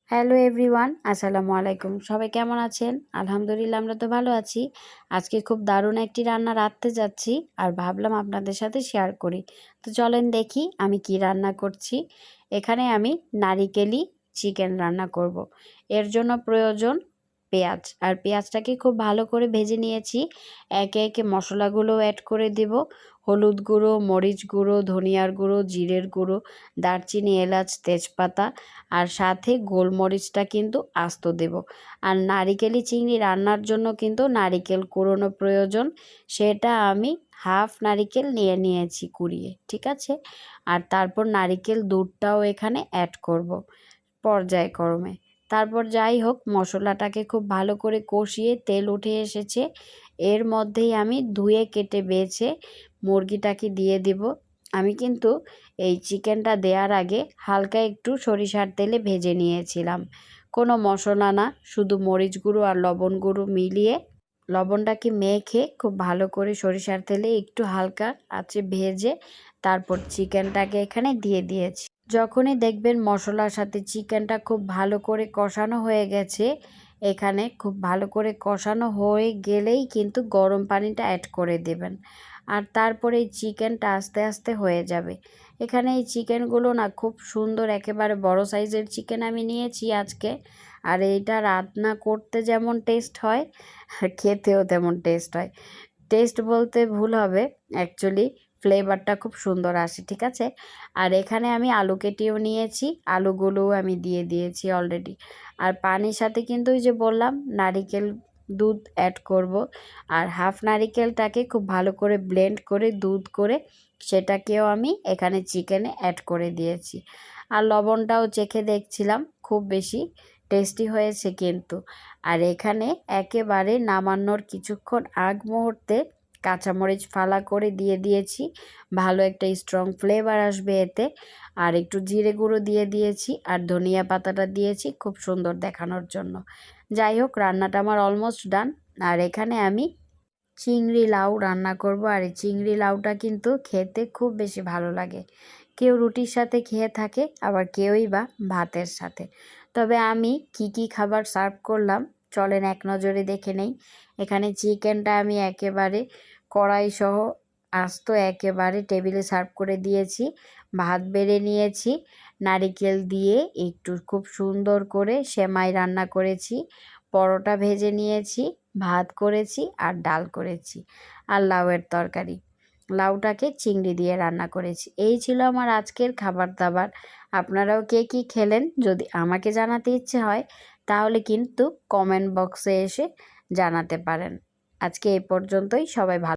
Hello everyone, আসসালামু আলাইকুম। সবাই কেমন আছেন? আলহামদুলিল্লাহ, আমরা তো ভালো আছি। আজকে খুব দারুণ একটি রান্না রাঁধতে যাচ্ছি আর ভাবলাম আপনাদের সাথে শেয়ার করি। তো চলেন দেখি আমি কি রান্না করছি। এখানে আমি নারিকেলি চিকেন রান্না করব। এর জন্য প্রয়োজন পেঁয়াজ, আর পেঁয়াজটাকে খুব ভালো করে ভেজে নিয়েছি। একে একে মশলাগুলো অ্যাড করে দেব। হলুদ গুঁড়ো, মরিচ গুঁড়ো, ধনিয়ার গুঁড়ো, জিরের গুঁড়ো, দারচিনি, এলাচ, তেজপাতা, আর সাথে গোলমরিচটা কিন্তু আস্ত দেব। আর নারিকেলি চিংড়ি রান্নার জন্য কিন্তু নারিকেল কুড়োনো প্রয়োজন। সেটা আমি হাফ নারিকেল নিয়েছি কুড়িয়ে, ঠিক আছে। আর তারপর নারিকেল দুধটাও এখানে অ্যাড করব পর্যায়ক্রমে। তারপর যাই হোক, মশলাটাকে খুব ভালো করে কষিয়ে তেল উঠে এসেছে। এর মধ্যেই আমি ধুয়ে কেটে বেছে মুরগিটাকে দিয়ে দিব। আমি কিন্তু এই চিকেনটা দেওয়ার আগে হালকা একটু সরিষার তেলে ভেজে নিয়েছিলাম। কোনো মশলা না, শুধু মরিচ গুঁড়ো আর লবণ গুঁড়ো মিলিয়ে লবণটাকে মেখে খুব ভালো করে সরিষার তেলে একটু হালকা আঁচে ভেজে তারপর চিকেনটাকে এখানে দিয়ে দিয়েছি। যখনই দেখবেন মশলার সাথে চিকেনটা খুব ভালো করে কষানো হয়ে গেছে, এখানে খুব ভালো করে কষানো হয়ে গেলেই কিন্তু গরম পানিটা অ্যাড করে দেবেন। আর তারপরে এই চিকেনটা আস্তে আস্তে হয়ে যাবে। এখানে এই চিকেনগুলো না খুব সুন্দর, একেবারে বড় সাইজের চিকেন আমি নিয়েছি আজকে। আর এইটা রান্না করতে যেমন টেস্ট হয়, খেতেও তেমন টেস্ট হয়। টেস্ট বলতে ভুল হবে, অ্যাকচুয়ালি ফ্লেভারটা খুব সুন্দর আসে, ঠিক আছে। আর এখানে আমি আলু কেটেও নিয়েছি, আলুগুলোও আমি দিয়ে দিয়েছি অলরেডি। আর পানির সাথে কিন্তু ওই যে বললাম নারিকেল দুধ অ্যাড করব। আর হাফ নারিকেলটাকে খুব ভালো করে ব্লেন্ড করে দুধ করে সেটাকেও আমি এখানে চিকেনে অ্যাড করে দিয়েছি। আর লবণটাও চেখে দেখছিলাম, খুব বেশি টেস্টি হয়েছে কিন্তু। আর এখানে একেবারে নামানোর কিছুক্ষণ আগ মুহূর্তে কাঁচামরিচ ফালা করে দিয়ে দিয়েছি। ভালো একটা স্ট্রং ফ্লেভার আসবে এতে। আর একটু জিরে গুঁড়ো দিয়ে দিয়েছি আর ধনিয়া পাতাটা দিয়েছি খুব সুন্দর দেখানোর জন্য। যাই হোক, রান্নাটা আমার অলমোস্ট ডান। আর এখানে আমি চিংড়ি লাউ রান্না করব। আর এই চিংড়ি লাউটা কিন্তু খেতে খুব বেশি ভালো লাগে। কেউ রুটির সাথে খেয়ে থাকে, আবার কেউই বা ভাতের সাথে। তবে আমি কি খাবার সার্ভ করলাম চলেন এক নজরে দেখে নেই। এখানে চিকেনটা আমি একেবারে কড়াই সহ আস্ত একেবারে টেবিলে সার্ভ করে দিয়েছি। ভাত বেড়ে নিয়েছি, নারিকেল দিয়ে একটু খুব সুন্দর করে সেমাই রান্না করেছি, পরোটা ভেজে নিয়েছি, ভাত করেছি আর ডাল করেছি, আর লাউয়ের তরকারি। লাউটাকে চিংড়ি দিয়ে রান্না করেছি। এই ছিল আমার আজকের খাবার দাবার। আপনারাও কে কী খেলেন যদি আমাকে জানাতে ইচ্ছে হয় তাহলে কিন্তু কমেন্ট বক্সে এসে জানাতে পারেন। আজকে এই পর্যন্তই, সবাই ভালো